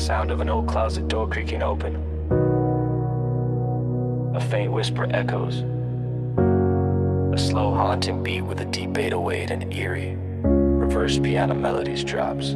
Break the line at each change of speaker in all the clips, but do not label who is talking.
sound of an old closet door creaking open. A faint whisper echoes. A slow haunting beat with a deep 808 and eerie reverse piano melodies drops.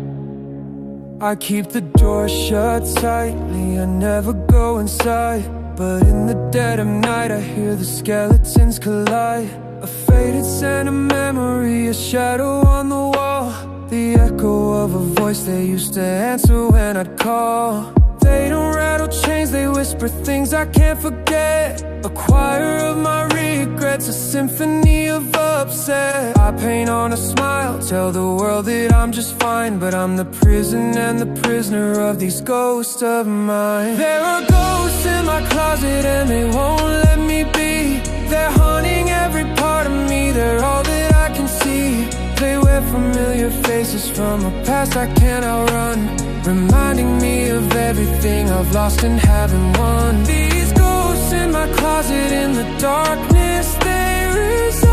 I keep the door shut tightly, I never go inside. But in the dead of night I hear the skeletons collide. A faded scent of memory, a shadow on the wall. The echo of a voice they used to answer when I'd call. They don't rattle chains, they whisper things I can't forget. A choir of my regrets, a symphony of upset. I paint on a smile, tell the world that I'm just fine. But I'm the prison and the prisoner of these ghosts of mine. There are ghosts in my closet and they won't let me be. They're haunting every part of me, they're all that I can see. They wear familiar faces from a past I can't outrun, reminding me of everything I've lost and haven't won. These ghosts in my closet, in the darkness they reside.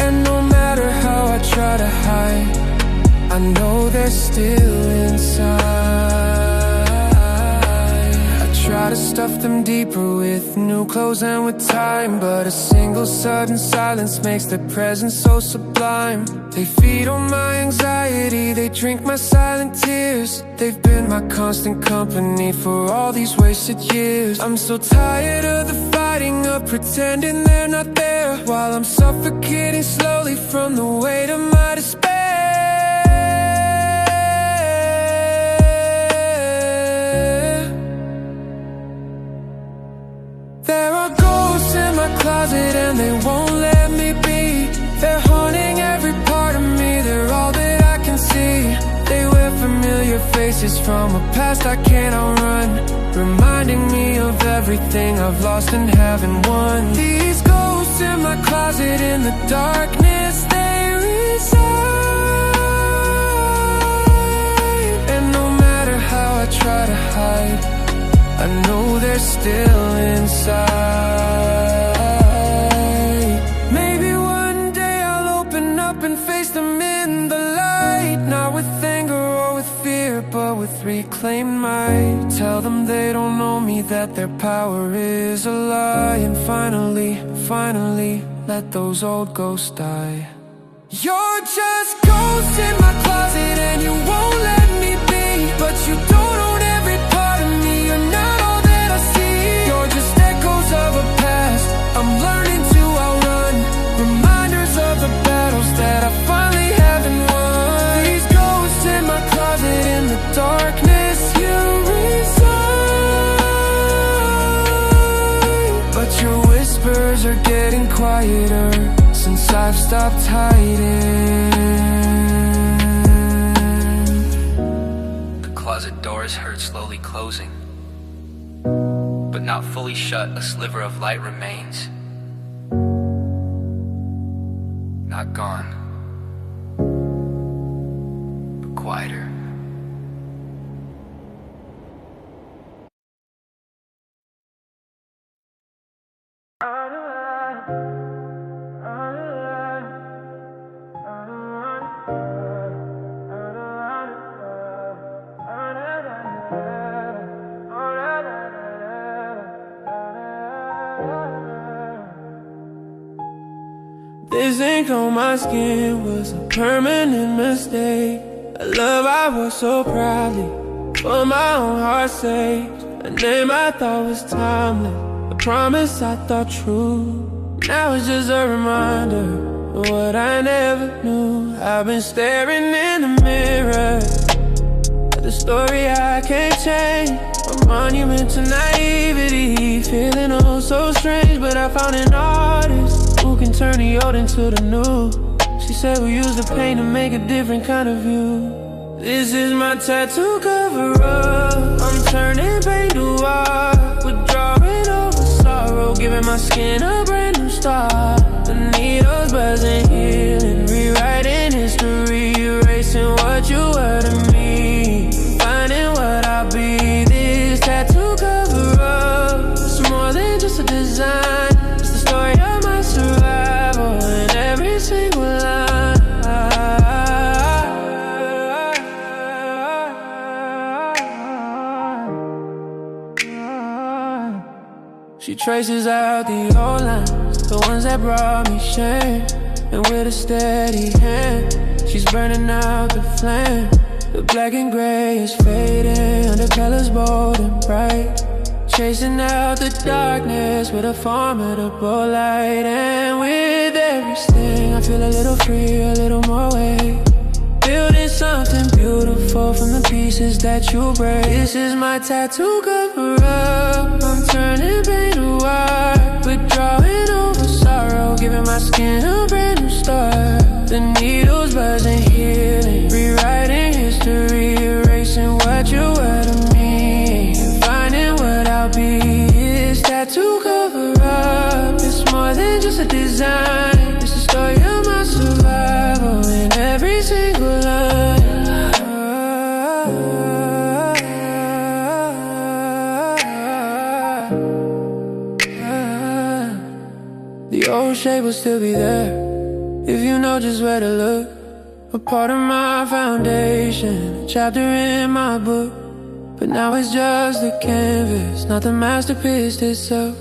And no matter how I try to hide, I know they're still inside. Try to stuff them deeper with new clothes and with time, but a single sudden silence makes their presence so sublime. They feed on my anxiety, they drink my silent tears. They've been my constant company for all these wasted years. I'm so tired of the fighting, of pretending they're not there, while I'm suffocating slowly from the weight of my despair. There are ghosts in my closet and they won't let me be. They're haunting every part of me, they're all that I can see. They wear familiar faces from a past I can't outrun, reminding me of everything I've lost and haven't won. These ghosts in my closet, in the darkness they reside. And no matter how I try to hide, I know they're still inside. Maybe one day I'll open up and face them in the light, not with anger or with fear, but with reclaimed might. Tell them they don't know me, that their power is a lie. And finally, let those old ghosts die. You're just ghosts in my closet and you won't let me be. But you don't own every part of me, you're not all that I see. You're just echoes of a past I'm learning to outrun, reminders of the battles that I finally haven't won. These ghosts in my closet, in the darkness you reside. But your whispers are getting quieter since I've stopped hiding.
The closet doors heard slowly closing, but not fully shut. A sliver of light remains, not gone, but quieter.
This ink on my skin was a permanent mistake. A love I wore so proudly, for my own heart's sake. A name I thought was timeless, a promise I thought true. Now it's just a reminder of what I never knew. I've been staring in the mirror at the story I can't change, a monument to naivety, feeling oh so strange. But I found an artist who can turn the old into the new. She said we'll use the pain to make a different kind of view. This is my tattoo cover up, I'm turning pain to art, withdrawing over sorrow, giving my skin a brand new start. The needles buzzing, healing, rewriting history, erasing what you were to me, finding what I'll be. This tattoo cover up, it's more than just a design, it's the story of my survival in every single line. She traces out the old lines, the ones that brought me shame. And with a steady hand, she's burning out the flame. The black and gray is fading, undercolors bold and bright, chasing out the darkness with a formidable light. And with every sting, I feel a little free, a little more weight, building something beautiful from the pieces that you break. This is my tattoo cover up, I'm turning pain to art, withdrawing over sorrow, giving my skin a brand new start. The needles buzzing, healing, rewriting history, erasing what you were to me, finding what I'll be. This tattoo cover up, it's more than just a design, it's the story of my survival in every single line. The old shape will still be there if you know just where to look. A part of my foundation, a chapter in my book, but now it's just a canvas, not the masterpiece itself.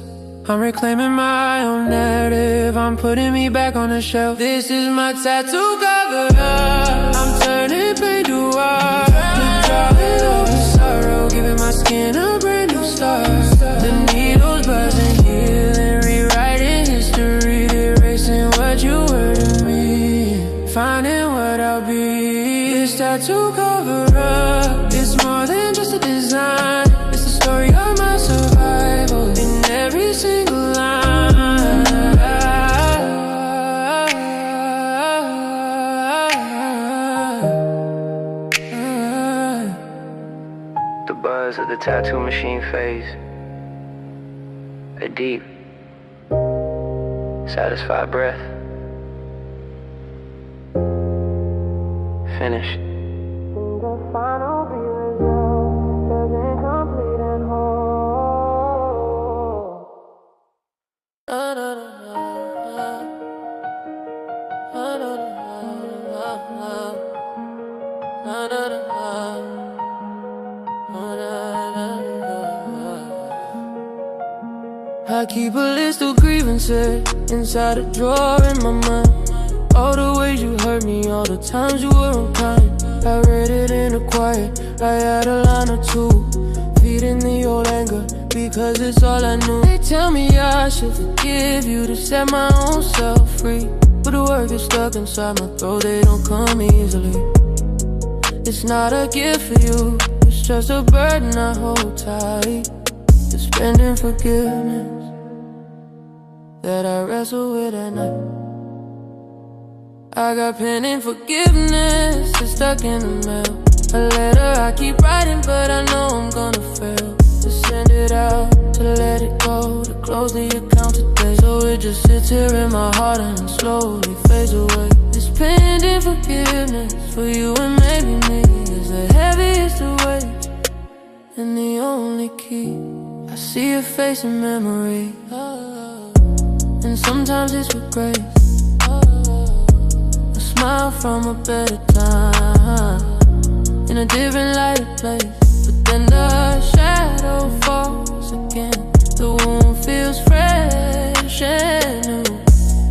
I'm reclaiming my own narrative, I'm putting me back on the shelf. This is my tattoo cover up, I'm turning pain to art, withdrawing over sorrow, giving my skin a brand new start. The needles buzzing, healing, rewriting history, erasing what you were to me, finding what I'll be. This tattoo cover up, it's more than just a design, it's the story of my survival in every single line. The buzz of the tattoo machine fades, a deep, satisfied breath. Finished. The final result is incomplete and whole. Na, na, na, na. Na, na, na, na. Na, na, na, na. I keep a list of grievances inside a drawer in my mind. All the ways you hurt me, all the times you were unkind. I read it in the quiet, I had a line or two, feeding the old anger, because it's all I knew. They tell me I should forgive you to set my own self free, but the word gets stuck inside my throat, they don't come easily. It's not a gift for you, it's just a burden I hold tight. Suspending forgiveness that I wrestle with at night. I got pending forgiveness, it's stuck in the mail. A letter I keep writing, but I know I'm gonna fail. To send it out, to let it go, to close the account today. So it just sits here in my heart and slowly fades away. This pending forgiveness for you and maybe me is the heaviest weight and the only key. I see your face in memory, and sometimes it's with grace. Smile from a better time, in a different light of place. But then the shadow falls again, the wound feels fresh and new,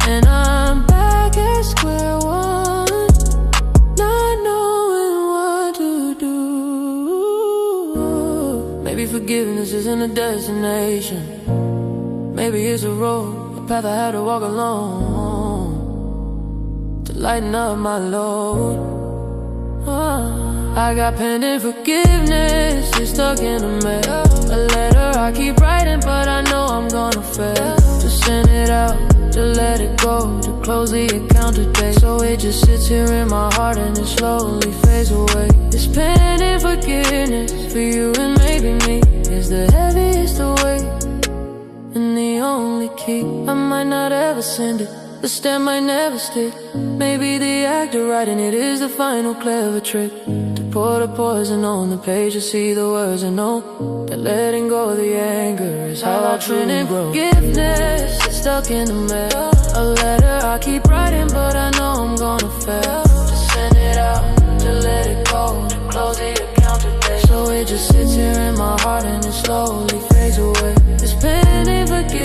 and I'm back at square one, not knowing what to do. Maybe forgiveness isn't a destination, maybe it's a road, a path I had to walk alone, lighten up my load. I got pending forgiveness, it's stuck in the mail. A letter I keep writing, but I know I'm gonna fail. To send it out, to let it go, to close the account today. So it just sits here in my heart and it slowly fades away. This pending forgiveness for you and maybe me is the heaviest weight and the only key. I might not ever send it, the stamp might never stick. Maybe the act of writing it is the final clever trick. To pour the poison on the page, to see the words and know that letting go of the anger is how I truly grow. Forgiveness is stuck in the mail. A letter I keep writing, but I know I'm gonna fail. To send it out, to let it go, to close the account today. So it just sits here in my heart and it slowly fades away. This pending forgiveness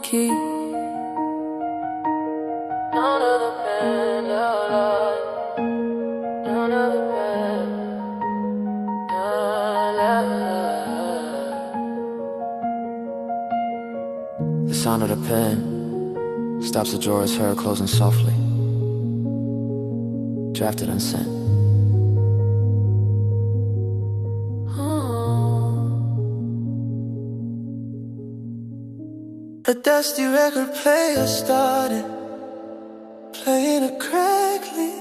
key. Down to the pen, down to the pen,
The sound of the pen stops the drawer as heard closing softly. Drafted and sent.
A dusty record player started playing a crackly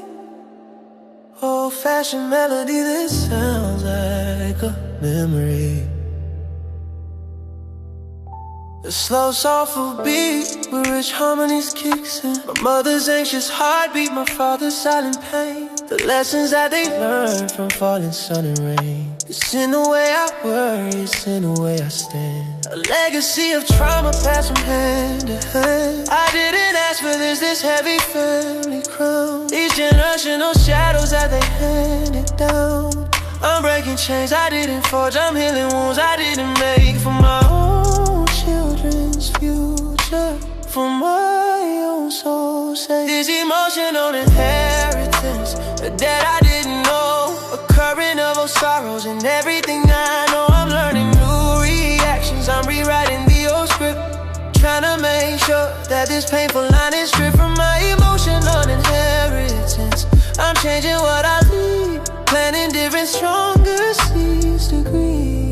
old-fashioned melody that sounds like a memory. A slow, soulful beat with rich harmonies kicks in. My mother's anxious heartbeat, my father's silent pain. The lessons that they learned from falling sun and rain. It's in the way I worry, it's in the way I stand. A legacy of trauma passed from hand to hand. I didn't ask for this heavy family crown. These generational shadows that they handed down. I'm breaking chains I didn't forge, I'm healing wounds I didn't make. For my own children's future, for my own soul's sake. This emotional inheritance that I didn't know, a current of old sorrows and everything I know. I'm learning new reactions, I'm rewriting the old script, trying to make sure that this painful line is stripped from my emotional inheritance. I'm changing what I leave, planting different, stronger seeds to green.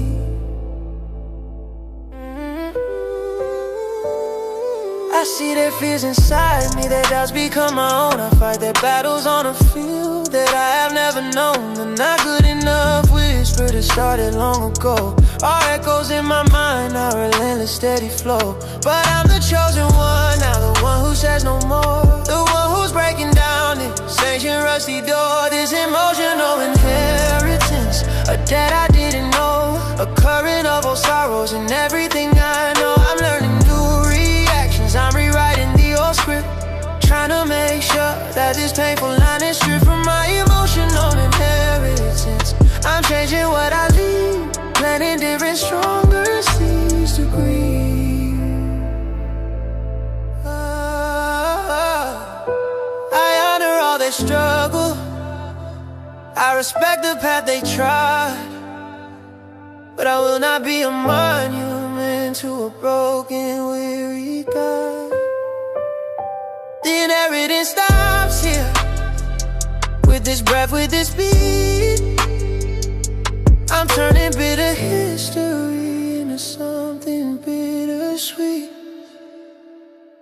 I see their fears inside me, their doubts become my own. I fight their battles on a field that I have never known. The not good enough whisper that started long ago are echoes in my mind, our relentless steady flow. But I'm the chosen one, now the one who says no more, the one who's breaking down this ancient rusty door. This emotional inheritance, a debt I didn't know, a current of old sorrows and everything I know. I'm learning new reactions, I'm rewriting the old script, trying to make sure that this painful line is stripped from my emotional inheritance. I'm changing what I leave, planting different, stronger seeds to green. I honor all their struggle, I respect the path they tried, but I will not be a monument to a broken, weary God. The inheritance stops here, with this breath, with this beat. I'm turning bitter history into something bittersweet.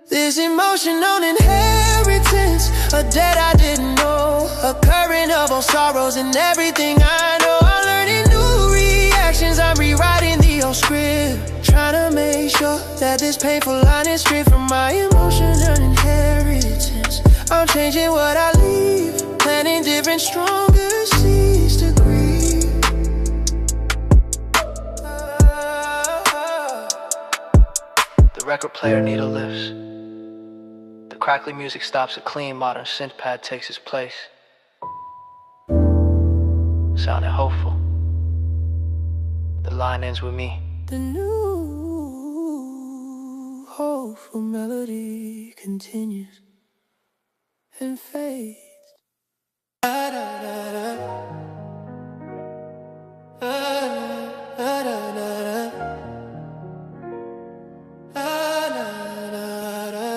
This emotional inheritance, a debt I didn't know, a current of old sorrows and everything I know. I'm learning new reactions, I'm rewriting the old script, trying to make sure that this painful line is stripped from my emotional inheritance. I'm changing what I leave, planting different, stronger seeds to grieve.
The record player needle lifts. The crackly music stops, a clean modern synth pad takes its place. Sounding hopeful. The line ends with me.
The new hopeful melody continues and fades. Da, da, da, da. Da, da, da, da, da. Da, da, da, da.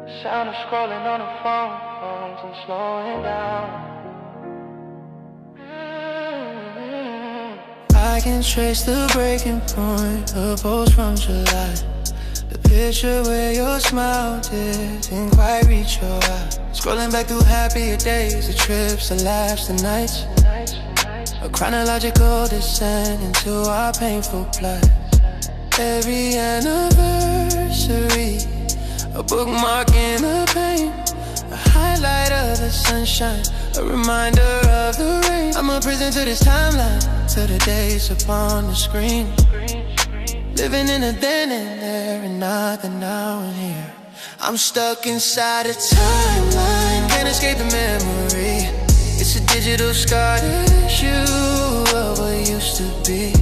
The sound of scrolling on the phone comes and slowing down. I can trace the breaking point, a post from July. The picture where your smile didn't quite reach your eye. Scrolling back through happier days, the trips, the laughs, the nights. A chronological descent into our painful plight. Every anniversary, a bookmark in the pain, a highlight of the sunshine, a reminder of the rain. I'm a prison to this timeline, to the days upon the screen. Living in a then and there and not the now and here. I'm stuck inside a timeline, can't escape the memory. It's a digital scar tissue of what used to be.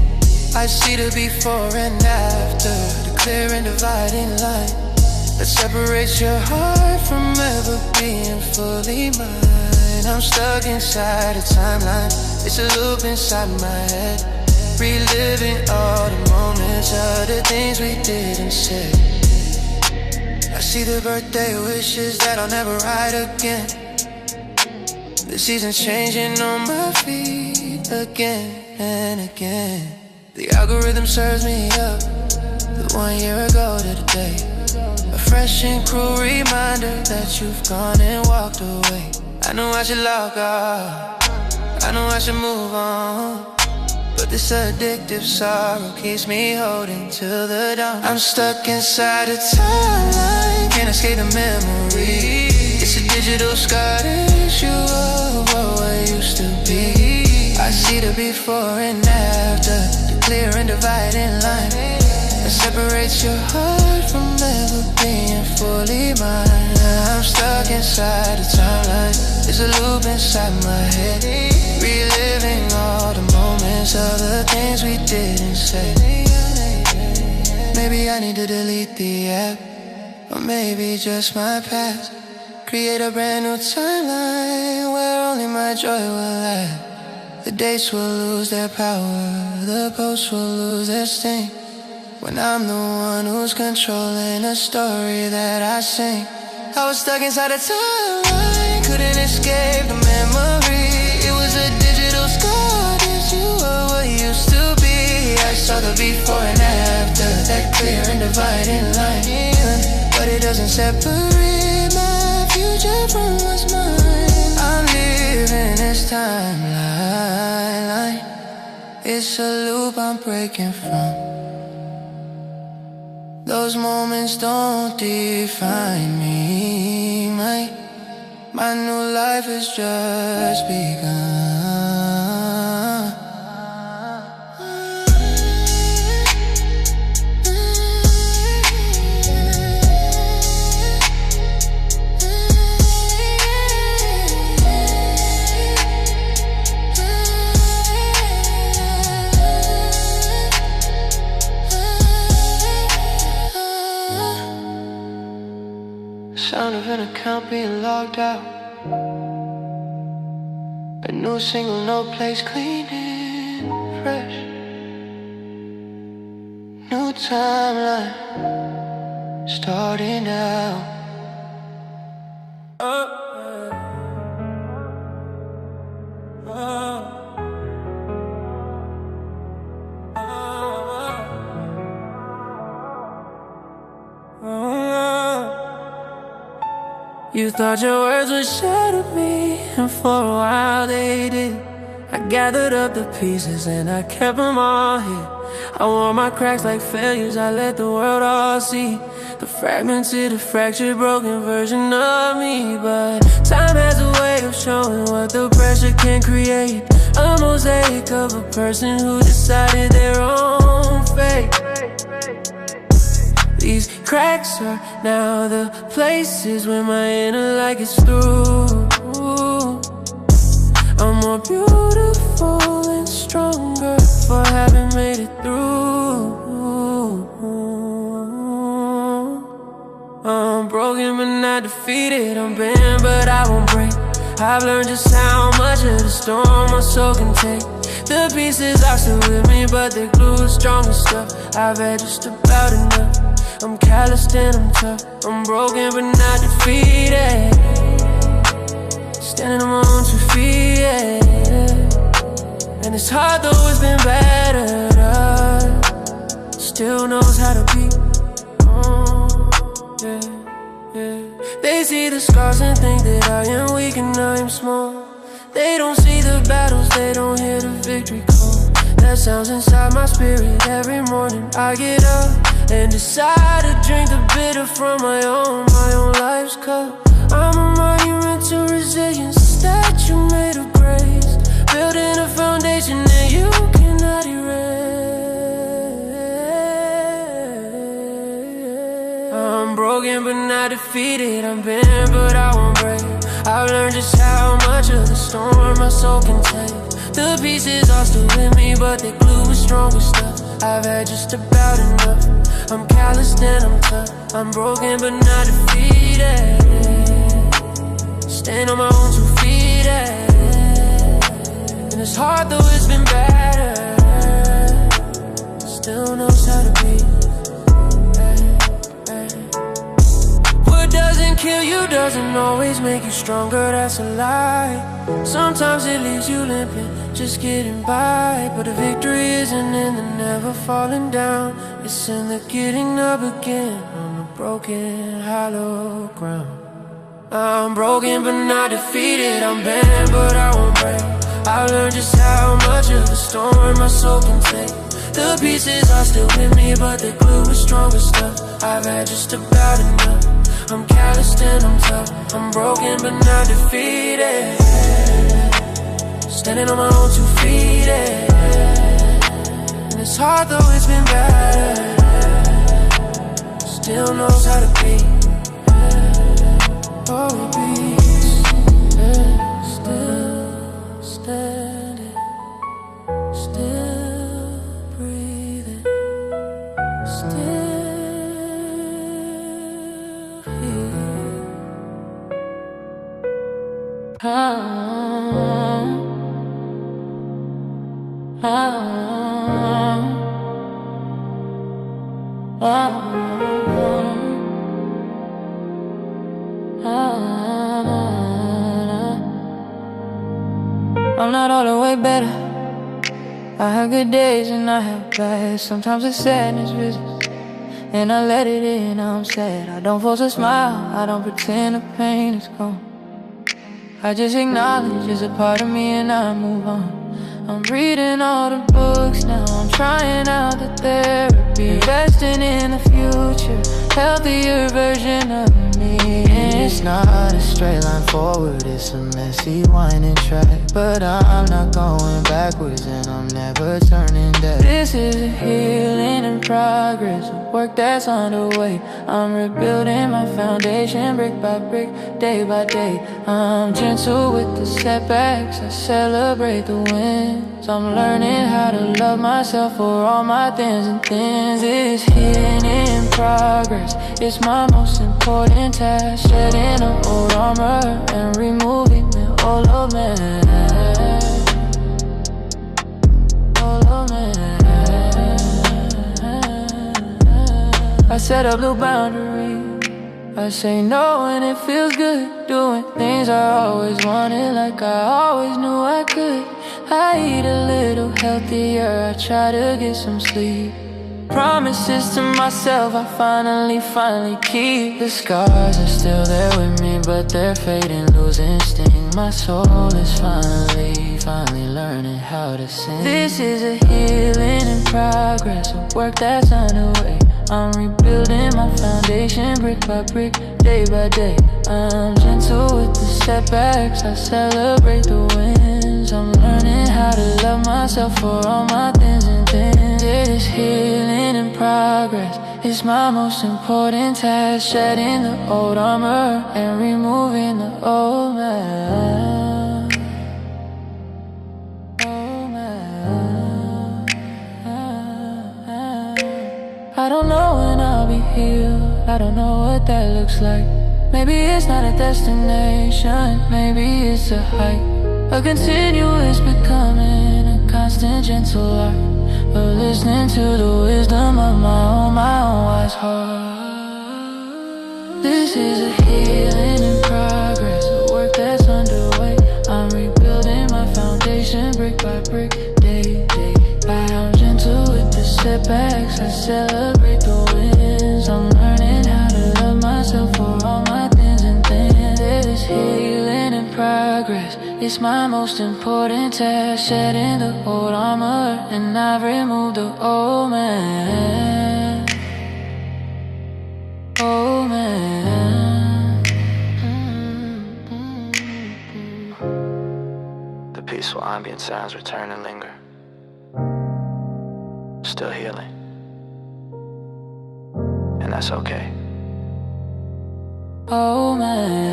I see the before and after, the clear and dividing line that separates your heart from ever being fully mine. I'm stuck inside a timeline, it's a loop inside my head, reliving all the moments of the things we didn't say. I see the birthday wishes that I'll never write again. The season's changing on my feet again and again. The algorithm serves me up the 1 year ago to the day. A fresh and cruel reminder that you've gone and walked away. I know I should log off, I know I should move on, but this addictive sorrow keeps me holding till the dawn. I'm stuck inside a timeline, can't escape the memory. It's a digital scar issue of what I used to be. I see the before and after, the clear and dividing line that separates your heart from never being fully mine. I'm stuck inside a timeline, there's a loop inside my head, reliving all the moments of the things we didn't say. Maybe I need to delete the app, or maybe just my past. Create a brand new timeline where only my joy will last. The dates will lose their power, the posts will lose their sting, when I'm the one who's controlling the story that I sing. I was stuck inside a timeline, couldn't escape the memory. It was a digital scar, you were what used to be. I saw the before and after, that clear and dividing line, but it doesn't separate my future from what's mine. I'm living this timeline, it's a loop I'm breaking from. Those moments don't define me. My new life has just begun. Sound of an account being logged out, a new single, no place, clean and fresh. New timeline starting now. You thought your words would shatter me, and for a while they did. I gathered up the pieces and I kept them all here. I wore my cracks like failures, I let the world all see the fragmented, the fractured, broken version of me. But time has a way of showing what the pressure can create. A mosaic of a person who decided their own fate. These cracks are now the places where my inner light gets through. I'm more beautiful and stronger for having made it through. I'm broken but not defeated, I'm bent but I won't break. I've learned just how much of the storm my soul can take. The pieces are still with me, but they glue the strongest stuff. I've had just about enough. I'm calloused and I'm tough. I'm broken but not defeated. Standing on my own 2 feet, yeah. And it's hard though it's been battered up, still knows how to be. Yeah, yeah. They see the scars and think that I am weak and I am small. They don't see the battles, they don't hear the victory call. That sounds inside my spirit every morning. I get up and decide to drink the bitter from my own life's cup. I'm a monument to resilience, a statue made of grace, building a foundation that you cannot erase. I'm broken but not defeated, I'm bent but I won't break. I've learned just how much of the storm my soul can take. The pieces are still with me, but they glue the strongest stuff. I've had just about enough. I'm calloused and I'm tough. I'm broken but not defeated. Stand on my own 2 feet. And it's hard though it's been better. Still knows how to be. What doesn't kill you doesn't always make you stronger, that's a lie. Sometimes it leaves you limping, just getting by. But the victory isn't in the never falling down. It's in the getting up again on the broken, hollow ground. I'm broken but not defeated. I'm bent but I won't break. I've learned just how much of a storm my soul can take. The pieces are still with me, but the glue is stronger stuff. I've had just about enough. I'm calloused and I'm tough. I'm broken but not defeated. Standing on my own 2 feet. And it's hard though it's been better. Still knows how to be. Oh, be still standing. Still breathing. Still I'm not all the way better. I have good days and I have bad. Sometimes it's sadness visits, and I let it in, I'm sad. I don't force a smile, I don't pretend the pain is gone. I just acknowledge it's a part of me and I move on. I'm reading all the books now, I'm trying out the therapy. Investing in the future, healthier version of me. And it's not a straight line forward, it's a messy winding track. But I'm not going backwards and I'm never turning back. This is a healing in progress, a work that's underway. I'm rebuilding my foundation brick by brick, day by day. I'm gentle with the setbacks, I celebrate the wins. I'm learning how to love myself for all my thins and thins. It's healing in progress, it's my most important task. Shedding the old armor and removing the old man. I set up new boundaries, I say no and it feels good. Doing things I always wanted, like I always knew I could. I eat a little healthier, I try to get some sleep. Promises to myself I finally keep. The scars are still there with me, but they're fading, losing sting. My soul is finally learning how to sing. This is a healing in progress, a work that's underway. I'm rebuilding my foundation brick by brick, day by day. I'm gentle with the setbacks, I celebrate the wins. I'm learning how to love myself for all my thins and thins. It is healing in progress, it's my most important task. Shedding the old armor and removing the old man. Old man. I don't know when I'll be healed, I don't know what that looks like. Maybe it's not a destination, maybe it's a hike. A continuous becoming, a constant gentle art. But listening to the wisdom of my own wise heart. This is a healing in progress, a work that's underway. I'm rebuilding my foundation brick by brick, day by. I'm gentle with the setbacks, I celebrate the wins. I'm learning how to love myself for all my thins and thins. This healing in progress, it's my most important task. Shedding the old armor and I've removed the old man. Old man.
The peaceful ambient sounds return and linger. Still healing. And that's okay.
Oh man.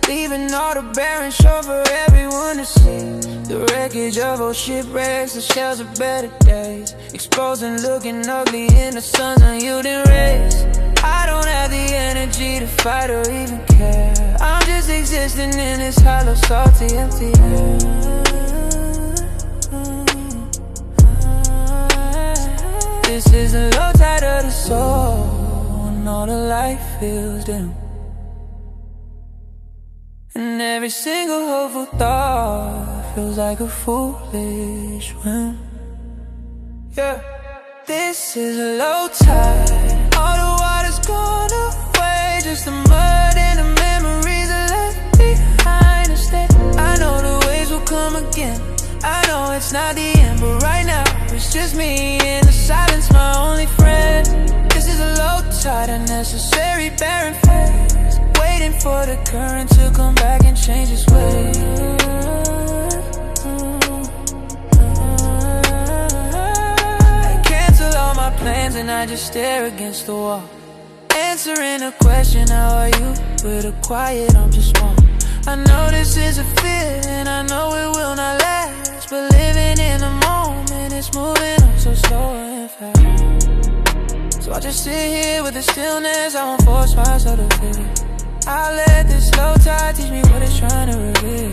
leaving all the barren shore for everyone to see. The wreckage of old shipwrecks, the shells of better days, exposed and looking ugly in the sun's unyielding rays. I don't have the energy to fight or even care. I'm just existing in this hollow, salty, empty air. This is the low tide of the soul, when all the light feels dim, and every single hopeful thought feels like a foolish whim. Yeah. This is a low tide, all the water's gone away, just the mud and the memories are left behind instead. I know the waves will come again, I know it's not the end, but right now it's just me and the silence, my only friend. This is a low tide, a necessary barren phase, waiting for the current to come back and change its way. I cancel all my plans and I just stare against the wall, answering a question, how are you? With a quiet, I'm just wrong. I know this is a fear and I know it will not last, but living in the moment, it's moving on so slow and fast. So I just sit here with the stillness, I won't force myself to feel it. I'll let this low tide teach me what it's trying to reveal.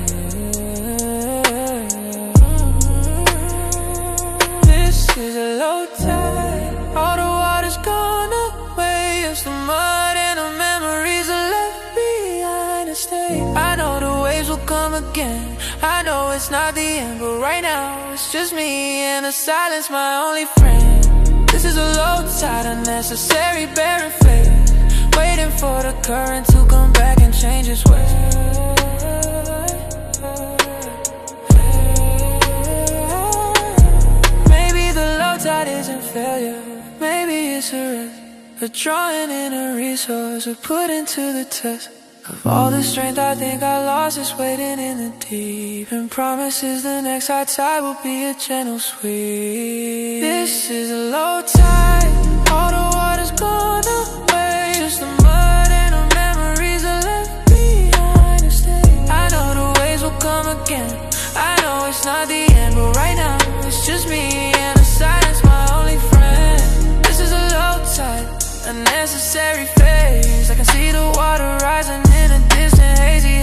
This is a low tide, all the water's gone away, it's the mud and the memories are left behind to stay. I know the waves will come again, I know it's not the end, but right now it's just me and the silence, my only friend. This is a low tide, a necessary barren phase, waiting for the current to come back and change its ways. Maybe the low tide isn't failure, maybe it's a risk, a drawing in a resource, a putting to the test of all the strength I think I lost is waiting in the deep, and promises the next high tide will be a gentle sweep. This is a low tide, all the water's gone away, just the mud and the memories are left behind to stay. I know the waves will come again, I know it's not the end, but right now it's just me and the silence, my only friend. This is a low tide, a necessary phase, I can see the water rising in a distant hazy